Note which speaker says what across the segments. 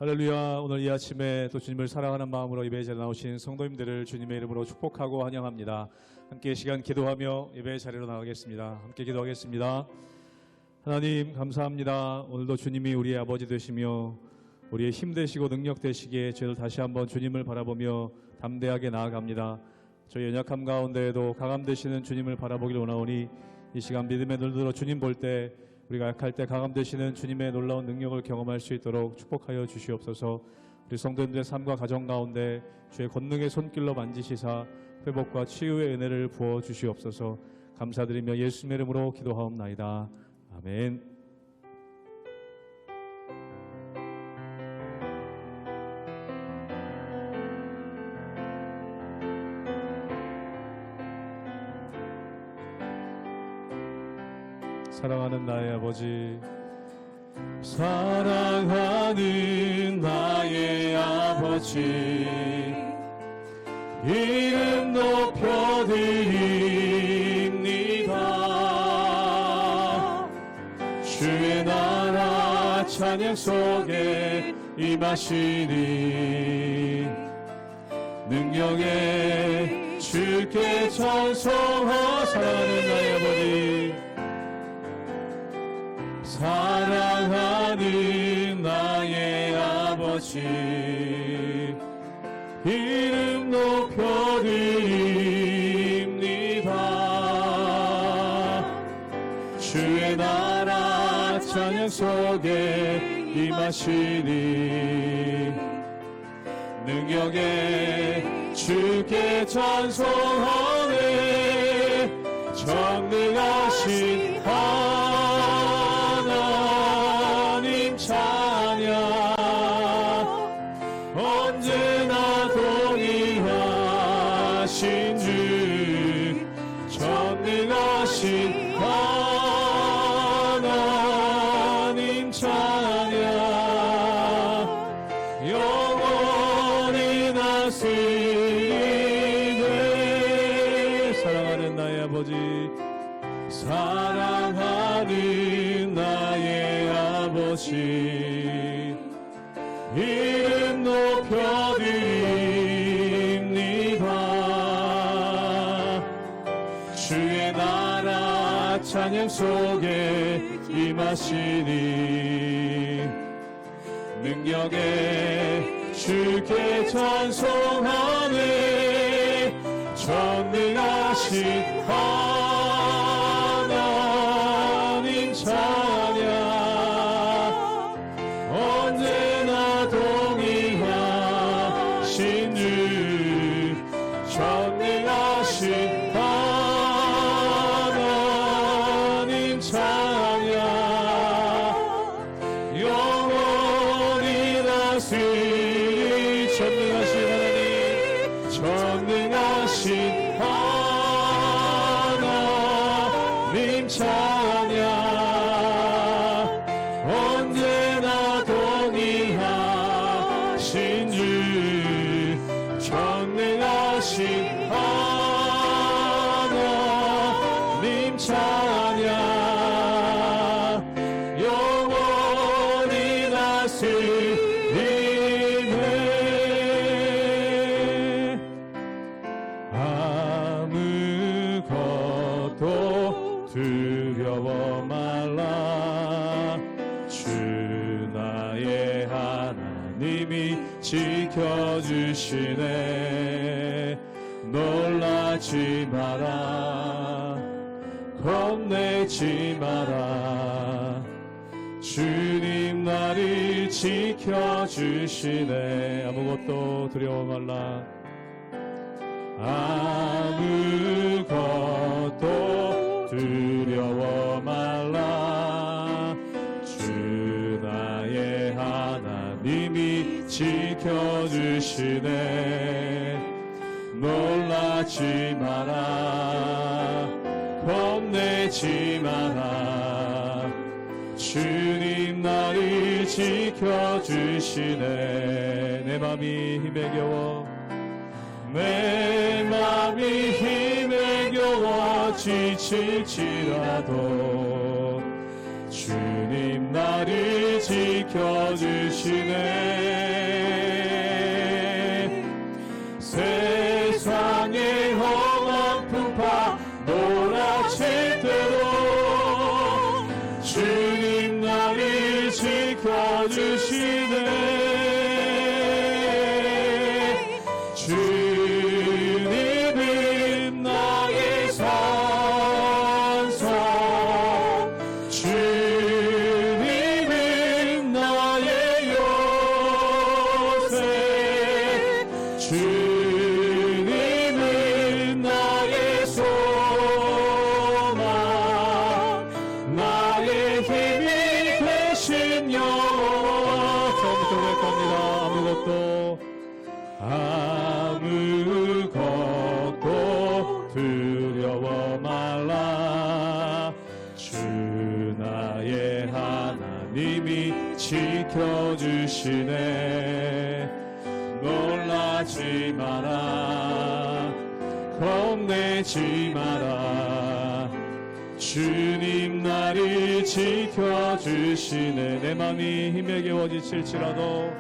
Speaker 1: 할렐루야. 오늘 이 아침에 또 주님을 사랑하는 마음으로 예배에 자리에 나오신 성도님들을 주님의 이름으로 축복하고 환영합니다. 함께 시간 기도하며 예배의 자리로 나가겠습니다. 함께 기도하겠습니다. 하나님 감사합니다. 오늘도 주님이 우리의 아버지 되시며 우리의 힘 되시고 능력 되시기에 저희들 다시 한번 주님을 바라보며 담대하게 나아갑니다. 저희 연약함 가운데에도 강함 되시는 주님을 바라보기를 원하오니 이 시간 믿음의 눈을 들어 주님 볼 때 우리가 약할 때 강함 되시는 주님의 놀라운 능력을 경험할 수 있도록 축복하여 주시옵소서. 우리 성도님들의 삶과 가정 가운데 주의 권능의 손길로 만지시사 회복과 치유의 은혜를 부어 주시옵소서. 감사드리며 예수님의 이름으로 기도하옵나이다. 아멘. 사랑하는 나의 아버지, 사랑하는 나의 아버지, 이름 높여드립니다. 주의 나라 찬양 속에 임하시니 능력에 주께 찬송하. 사랑하는 나의 아버지, 사랑하는 나의 아버지, 이름 높여드립니다. 주의 나라 찬양 속에 임하시니 능력에 주께 찬송하네. 전능하신 하나님 찬양, 언제나 동의하신 주, 전능하신 하나님 찬양, 영원히 다스리네. 사랑하는 나의 아버지, 사랑하는 나의 아버지, 이름 높여드립니다. 주의 나라 찬양 속에 임하시니 능력에 주께 찬송하네. 전능하신 하나님 찬양, 언제나 동의하신 주, 전능하신 하나님 찬양, 영원히 다스리. 전능하신 하나님, 전능하신 하나님 찬양, 언제나 동의하신 주, 전능하신 하나님 찬양, 영원히 다스리네. 아무것도 두려워 말라. 주 나의 하나님이 지켜주시네. 놀라지 마라, 겁내지 마라. 주님 나를 지켜주시네. 아무것도 두려워 말라. 아무것도 두려워 말라. 주 나의 하나님이 지켜주시네. 놀라지 마라, 겁내지 마라. 주님 나를 지켜주시네. 내 맘이 힘에 겨워, 내 맘이 힘에 겨워 지칠지라도 주님 나를 지켜주시네. 세상의 험한 풍파 몰아칠 때도 주님 나를 지켜주시네. 주님은 나의 산성, 주님은 나의 요새, 주님은 나의 소망, 나의 힘이 되신 여호와. 처음부터 고백합니다. 아무것도 두려워 말라. 주 나의 하나님이 지켜주시네. 놀라지 마라, 겁내지 마라. 주님 나를 지켜주시네. 내 맘이 힘에 겨워 지칠지라도,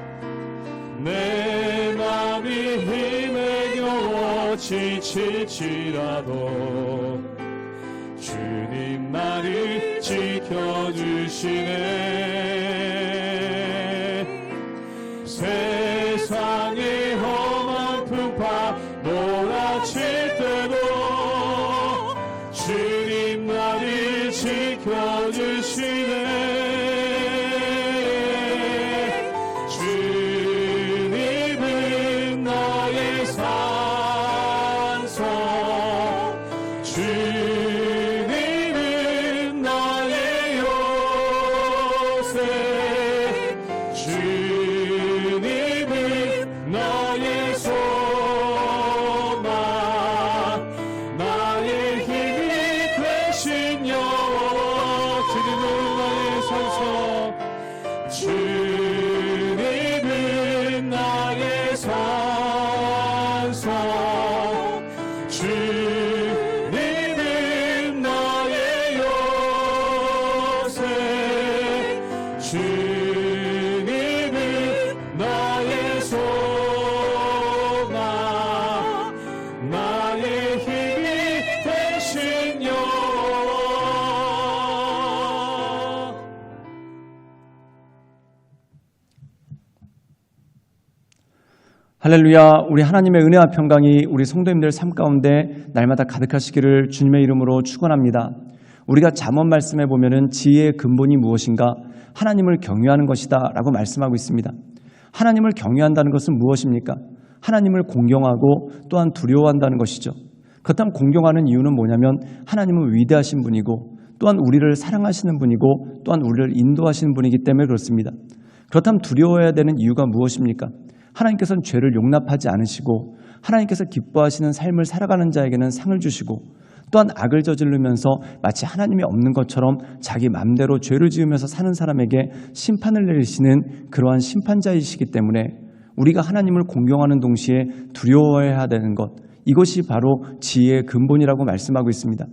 Speaker 1: 내 맘이 힘에 겨워 지칠지라도 주님 나를 지켜주시네. 세상의 험한 풍파 몰아칠 때도 주님 나를 지켜주시네. 주님은 나의 산성, 주님은 나의 요새, 주님은 나의 소망, 나의 힘이 되신 여호와. 주님은 나의 산성, 주님은 나의 산성, 주님은 나의 요새, 주님은 나의 소망, 나의 힘이 되신 여호와.
Speaker 2: 할렐루야. 우리 하나님의 은혜와 평강이 우리 성도님들 삶 가운데 날마다 가득하시기를 주님의 이름으로 축원합니다. 우리가 잠언 말씀에 보면은 지혜의 근본이 무엇인가? 하나님을 경외하는 것이다 라고 말씀하고 있습니다. 하나님을 경외한다는 것은 무엇입니까? 하나님을 공경하고 또한 두려워한다는 것이죠. 그렇다면 공경하는 이유는 뭐냐면 하나님은 위대하신 분이고 또한 우리를 사랑하시는 분이고 또한 우리를 인도하시는 분이기 때문에 그렇습니다. 그렇다면 두려워해야 되는 이유가 무엇입니까? 하나님께서는 죄를 용납하지 않으시고 하나님께서 기뻐하시는 삶을 살아가는 자에게는 상을 주시고 또한 악을 저지르면서 마치 하나님이 없는 것처럼 자기 맘대로 죄를 지으면서 사는 사람에게 심판을 내리시는 그러한 심판자이시기 때문에 우리가 하나님을 공경하는 동시에 두려워해야 되는 것, 이것이 바로 지혜의 근본이라고 말씀하고 있습니다.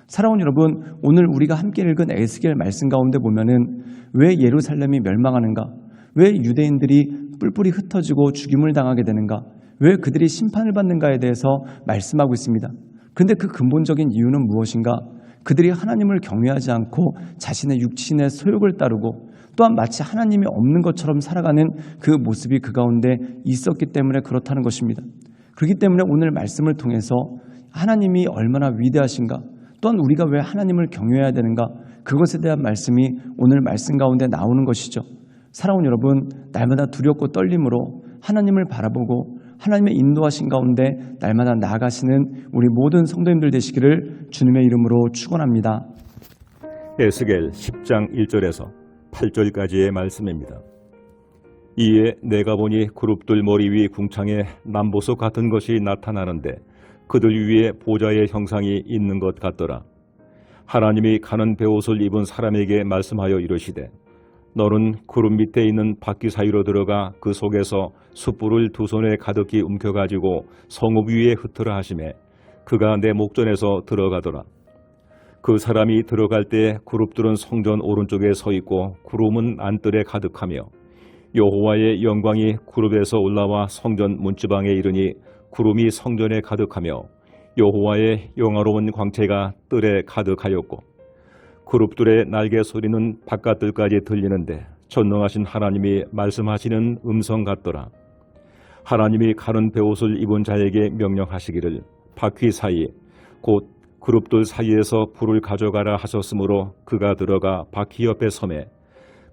Speaker 2: 사랑하는 여러분, 오늘 우리가 함께 읽은 에스겔 말씀 가운데 보면은 왜 예루살렘이 멸망하는가? 왜 유대인들이 뿔뿔이 흩어지고 죽임을 당하게 되는가? 왜 그들이 심판을 받는가에 대해서 말씀하고 있습니다. 그런데 그 근본적인 이유는 무엇인가? 그들이 하나님을 경외하지 않고 자신의 육신의 소욕을 따르고 또한 마치 하나님이 없는 것처럼 살아가는 그 모습이 그 가운데 있었기 때문에 그렇다는 것입니다. 그렇기 때문에 오늘 말씀을 통해서 하나님이 얼마나 위대하신가, 또한 우리가 왜 하나님을 경외해야 되는가, 그것에 대한 말씀이 오늘 말씀 가운데 나오는 것이죠. 사랑하는 여러분, 날마다 두렵고 떨림으로 하나님을 바라보고 하나님의 인도하신 가운데 날마다 나아가시는 우리 모든 성도님들 되시기를 주님의 이름으로 축원합니다.
Speaker 3: 에스겔 10장 1절에서 8절까지의 말씀입니다. 이에 내가 보니 그룹들 머리 위 궁창에 남보석 같은 것이 나타나는데 그들 위에 보좌의 형상이 있는 것 같더라. 하나님이 가는 베옷을 입은 사람에게 말씀하여 이르시되 너는 구름 밑에 있는 바퀴 사이로 들어가 그 속에서 숯불을 두 손에 가득히 움켜가지고 성읍 위에 흩으라 하시매 그가 내 목전에서 들어가더라. 그 사람이 들어갈 때 그룹들은 성전 오른쪽에 서 있고 구름은 안뜰에 가득하며 여호와의 영광이 그룹에서 올라와 성전 문지방에 이르니 구름이 성전에 가득하며 여호와의 영화로운 광채가 뜰에 가득하였고 그룹들의 날개 소리는 바깥들까지 들리는데 전능하신 하나님이 말씀하시는 음성 같더라. 하나님이 가는 베옷을 입은 자에게 명령하시기를 바퀴 사이 곧 그룹들 사이에서 불을 가져가라 하셨으므로 그가 들어가 바퀴 옆에 서매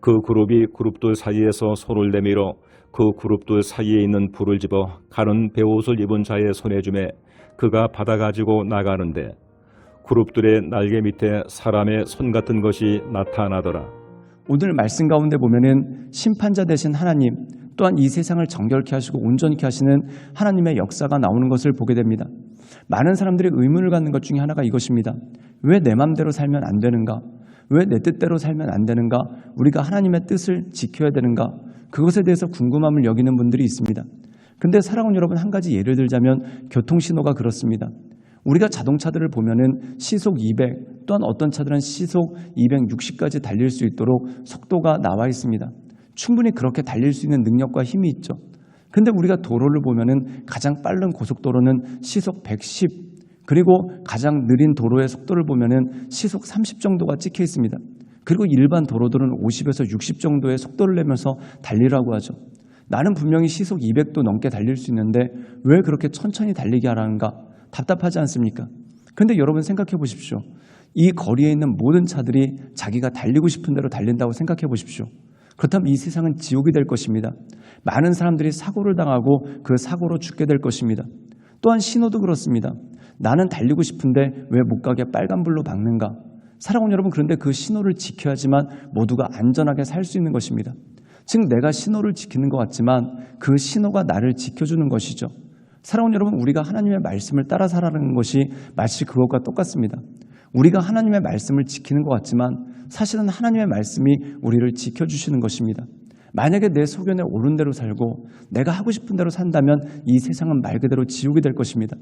Speaker 3: 그 그룹이 그룹들 사이에서 손을 내밀어 그 그룹들 사이에 있는 불을 집어 가는 베옷을 입은 자의 손에 주매 그가 받아가지고 나가는데 그룹들의 날개 밑에 사람의 손 같은 것이 나타나더라.
Speaker 2: 오늘 말씀 가운데 보면은 심판자 되신 하나님 또한 이 세상을 정결케 하시고 온전케 하시는 하나님의 역사가 나오는 것을 보게 됩니다. 많은 사람들이 의문을 갖는 것 중에 하나가 이것입니다. 왜 내 맘대로 살면 안 되는가? 왜 내 뜻대로 살면 안 되는가? 우리가 하나님의 뜻을 지켜야 되는가? 그것에 대해서 궁금함을 여기는 분들이 있습니다. 근데 사랑하는 여러분, 한 가지 예를 들자면 교통신호가 그렇습니다. 우리가 자동차들을 보면은 시속 200 또한 어떤 차들은 시속 260까지 달릴 수 있도록 속도가 나와 있습니다. 충분히 그렇게 달릴 수 있는 능력과 힘이 있죠. 근데 우리가 도로를 보면은 가장 빠른 고속도로는 시속 110 그리고 가장 느린 도로의 속도를 보면은 시속 30 정도가 찍혀 있습니다. 그리고 일반 도로들은 50에서 60 정도의 속도를 내면서 달리라고 하죠. 나는 분명히 시속 200도 넘게 달릴 수 있는데 왜 그렇게 천천히 달리게 하라는가? 답답하지 않습니까? 근데 여러분 생각해 보십시오. 이 거리에 있는 모든 차들이 자기가 달리고 싶은 대로 달린다고 생각해 보십시오. 그렇다면 이 세상은 지옥이 될 것입니다. 많은 사람들이 사고를 당하고 그 사고로 죽게 될 것입니다. 또한 신호도 그렇습니다. 나는 달리고 싶은데 왜 못 가게 빨간불로 박는가? 사랑하는 여러분, 그런데 그 신호를 지켜야지만 모두가 안전하게 살 수 있는 것입니다. 즉 내가 신호를 지키는 것 같지만 그 신호가 나를 지켜주는 것이죠. 사랑하는 여러분, 우리가 하나님의 말씀을 따라 살아가는 것이 마치 그것과 똑같습니다. 우리가 하나님의 말씀을 지키는 것 같지만 사실은 하나님의 말씀이 우리를 지켜주시는 것입니다. 만약에 내 소견에 옳은 대로 살고 내가 하고 싶은 대로 산다면 이 세상은 말 그대로 지옥이 될 것입니다.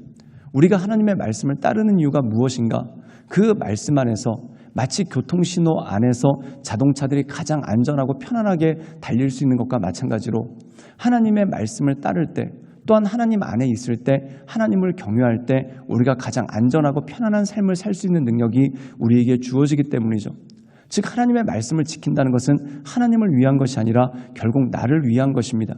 Speaker 2: 우리가 하나님의 말씀을 따르는 이유가 무엇인가? 그 말씀 안에서 마치 교통신호 안에서 자동차들이 가장 안전하고 편안하게 달릴 수 있는 것과 마찬가지로 하나님의 말씀을 따를 때 또한 하나님 안에 있을 때 하나님을 경외할 때 우리가 가장 안전하고 편안한 삶을 살 수 있는 능력이 우리에게 주어지기 때문이죠. 즉 하나님의 말씀을 지킨다는 것은 하나님을 위한 것이 아니라 결국 나를 위한 것입니다.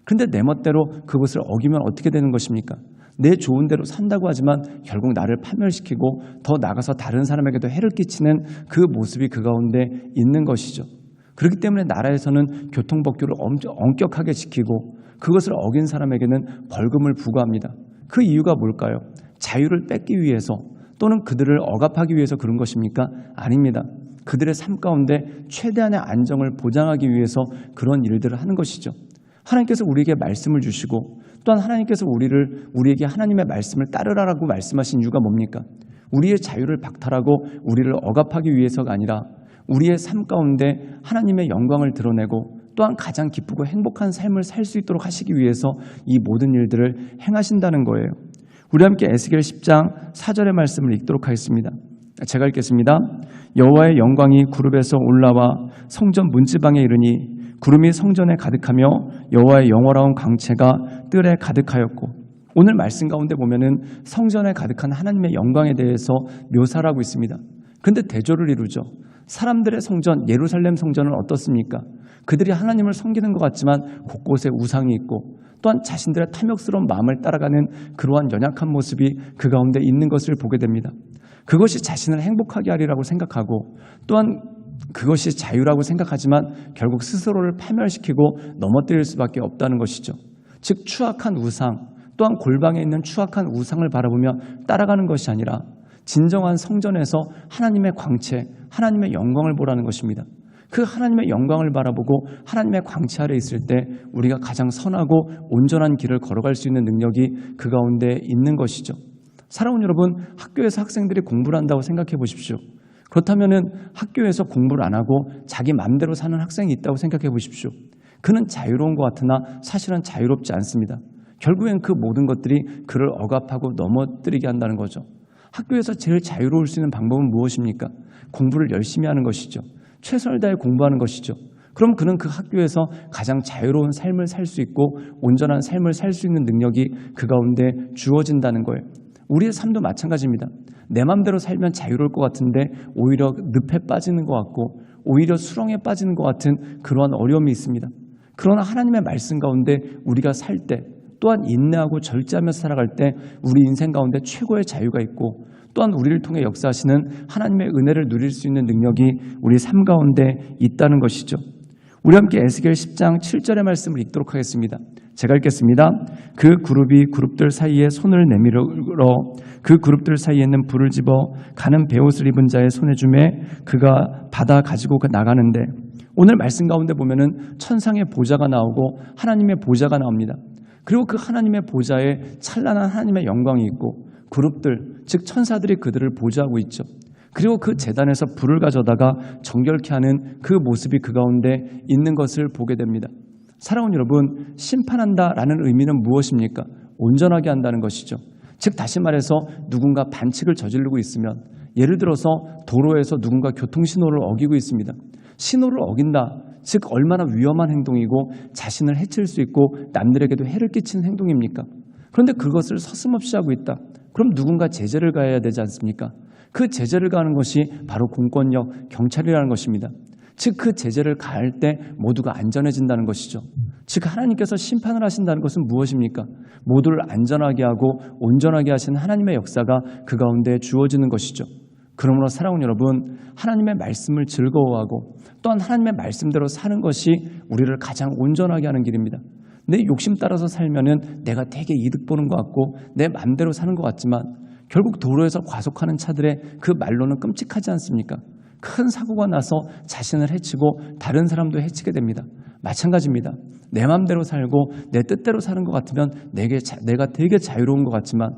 Speaker 2: 그런데 내 멋대로 그것을 어기면 어떻게 되는 것입니까? 내 좋은 대로 산다고 하지만 결국 나를 파멸시키고 더 나가서 다른 사람에게도 해를 끼치는 그 모습이 그 가운데 있는 것이죠. 그렇기 때문에 나라에서는 교통법규를 엄격하게 지키고 그것을 어긴 사람에게는 벌금을 부과합니다. 그 이유가 뭘까요? 자유를 뺏기 위해서 또는 그들을 억압하기 위해서 그런 것입니까? 아닙니다. 그들의 삶 가운데 최대한의 안정을 보장하기 위해서 그런 일들을 하는 것이죠. 하나님께서 우리에게 말씀을 주시고 또한 하나님께서 우리에게 하나님의 말씀을 따르라라고 말씀하신 이유가 뭡니까? 우리의 자유를 박탈하고 우리를 억압하기 위해서가 아니라 우리의 삶 가운데 하나님의 영광을 드러내고 또한 가장 기쁘고 행복한 삶을 살 수 있도록 하시기 위해서 이 모든 일들을 행하신다는 거예요. 우리 함께 에스겔 10장 4절의 말씀을 읽도록 하겠습니다. 제가 읽겠습니다. 여호와의 영광이 구름에서 올라와 성전 문지방에 이르니 구름이 성전에 가득하며 여호와의 영화로운 광채가 뜰에 가득하였고, 오늘 말씀 가운데 보면은 성전에 가득한 하나님의 영광에 대해서 묘사를 하고 있습니다. 그런데 대조를 이루죠. 사람들의 성전, 예루살렘 성전은 어떻습니까? 그들이 하나님을 섬기는 것 같지만 곳곳에 우상이 있고 또한 자신들의 탐욕스러운 마음을 따라가는 그러한 연약한 모습이 그 가운데 있는 것을 보게 됩니다. 그것이 자신을 행복하게 하리라고 생각하고 또한 그것이 자유라고 생각하지만 결국 스스로를 파멸시키고 넘어뜨릴 수밖에 없다는 것이죠. 즉 추악한 우상 또한 골방에 있는 추악한 우상을 바라보며 따라가는 것이 아니라 진정한 성전에서 하나님의 광채, 하나님의 영광을 보라는 것입니다. 그 하나님의 영광을 바라보고 하나님의 광채 아래 있을 때 우리가 가장 선하고 온전한 길을 걸어갈 수 있는 능력이 그 가운데 있는 것이죠. 사랑하는 여러분, 학교에서 학생들이 공부를 한다고 생각해 보십시오. 그렇다면 학교에서 공부를 안 하고 자기 마음대로 사는 학생이 있다고 생각해 보십시오. 그는 자유로운 것 같으나 사실은 자유롭지 않습니다. 결국엔 그 모든 것들이 그를 억압하고 넘어뜨리게 한다는 거죠. 학교에서 제일 자유로울 수 있는 방법은 무엇입니까? 공부를 열심히 하는 것이죠. 최선을 다해 공부하는 것이죠. 그럼 그는 그 학교에서 가장 자유로운 삶을 살 수 있고 온전한 삶을 살 수 있는 능력이 그 가운데 주어진다는 거예요. 우리의 삶도 마찬가지입니다. 내 마음대로 살면 자유로울 것 같은데 오히려 늪에 빠지는 것 같고 오히려 수렁에 빠지는 것 같은 그러한 어려움이 있습니다. 그러나 하나님의 말씀 가운데 우리가 살 때 또한 인내하고 절제하면서 살아갈 때 우리 인생 가운데 최고의 자유가 있고 또한 우리를 통해 역사하시는 하나님의 은혜를 누릴 수 있는 능력이 우리 삶 가운데 있다는 것이죠. 우리 함께 에스겔 10장 7절의 말씀을 읽도록 하겠습니다. 제가 읽겠습니다. 그 그룹이 그룹들 사이에 손을 내밀어 그 그룹들 사이에는 불을 집어 가는 베옷을 입은 자의 손에 주매 그가 받아 가지고 나가는데, 오늘 말씀 가운데 보면은 천상의 보좌가 나오고 하나님의 보좌가 나옵니다. 그리고 그 하나님의 보좌에 찬란한 하나님의 영광이 있고 그룹들, 즉 천사들이 그들을 보좌하고 있죠. 그리고 그 제단에서 불을 가져다가 정결케 하는 그 모습이 그 가운데 있는 것을 보게 됩니다. 사랑하는 여러분, 심판한다라는 의미는 무엇입니까? 온전하게 한다는 것이죠. 즉 다시 말해서 누군가 반칙을 저지르고 있으면, 예를 들어서 도로에서 누군가 교통신호를 어기고 있습니다. 신호를 어긴다, 즉 얼마나 위험한 행동이고 자신을 해칠 수 있고 남들에게도 해를 끼치는 행동입니까? 그런데 그것을 서슴없이 하고 있다. 그럼 누군가 제재를 가해야 되지 않습니까? 그 제재를 가하는 것이 바로 공권력, 경찰이라는 것입니다. 즉 그 제재를 가할 때 모두가 안전해진다는 것이죠. 즉 하나님께서 심판을 하신다는 것은 무엇입니까? 모두를 안전하게 하고 온전하게 하신 하나님의 역사가 그 가운데 주어지는 것이죠. 그러므로 사랑하는 여러분, 하나님의 말씀을 즐거워하고 또한 하나님의 말씀대로 사는 것이 우리를 가장 온전하게 하는 길입니다. 내 욕심 따라서 살면은 내가 되게 이득 보는 것 같고 내 마음대로 사는 것 같지만 결국 도로에서 과속하는 차들의 그 말로는 끔찍하지 않습니까? 큰 사고가 나서 자신을 해치고 다른 사람도 해치게 됩니다. 마찬가지입니다. 내 마음대로 살고 내 뜻대로 사는 것 같으면 내가 되게 자유로운 것 같지만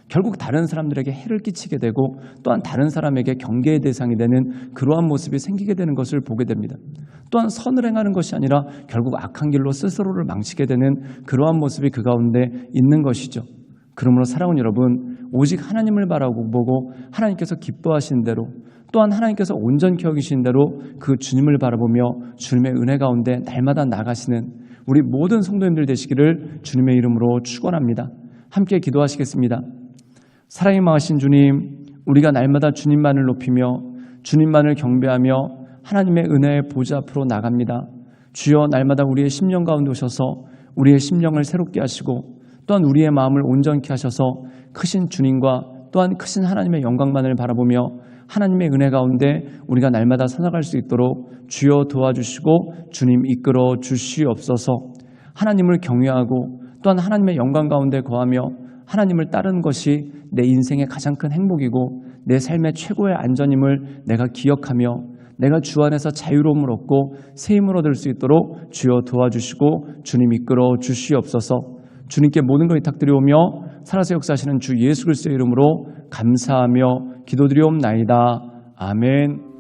Speaker 2: 결국 다른 사람들에게 해를 끼치게 되고 또한 다른 사람에게 경계의 대상이 되는 그러한 모습이 생기게 되는 것을 보게 됩니다. 또한 선을 행하는 것이 아니라 결국 악한 길로 스스로를 망치게 되는 그러한 모습이 그 가운데 있는 것이죠. 그러므로 사랑하는 여러분, 오직 하나님을 바라보고 하나님께서 기뻐하신 대로 또한 하나님께서 온전히 여기신 대로 그 주님을 바라보며 주님의 은혜 가운데 날마다 나가시는 우리 모든 성도님들 되시기를 주님의 이름으로 축원합니다. 함께 기도하시겠습니다. 사랑이 많으신 주님, 우리가 날마다 주님만을 높이며 주님만을 경배하며 하나님의 은혜의 보좌 앞으로 나갑니다. 주여, 날마다 우리의 심령 가운데 오셔서 우리의 심령을 새롭게 하시고 또한 우리의 마음을 온전케 하셔서 크신 주님과 또한 크신 하나님의 영광만을 바라보며 하나님의 은혜 가운데 우리가 날마다 살아갈 수 있도록 주여 도와주시고 주님 이끌어 주시옵소서. 하나님을 경외하고 또한 하나님의 영광 가운데 거하며 하나님을 따르는 것이 내 인생의 가장 큰 행복이고 내 삶의 최고의 안전임을 내가 기억하며 내가 주 안에서 자유로움을 얻고 새 힘을 얻을 수 있도록 주여 도와주시고 주님 이끌어 주시옵소서. 주님께 모든 걸 부탁드리오며 살아서 역사하시는 주 예수 그리스도의 이름으로 감사하며 기도드리옵나이다. 아멘.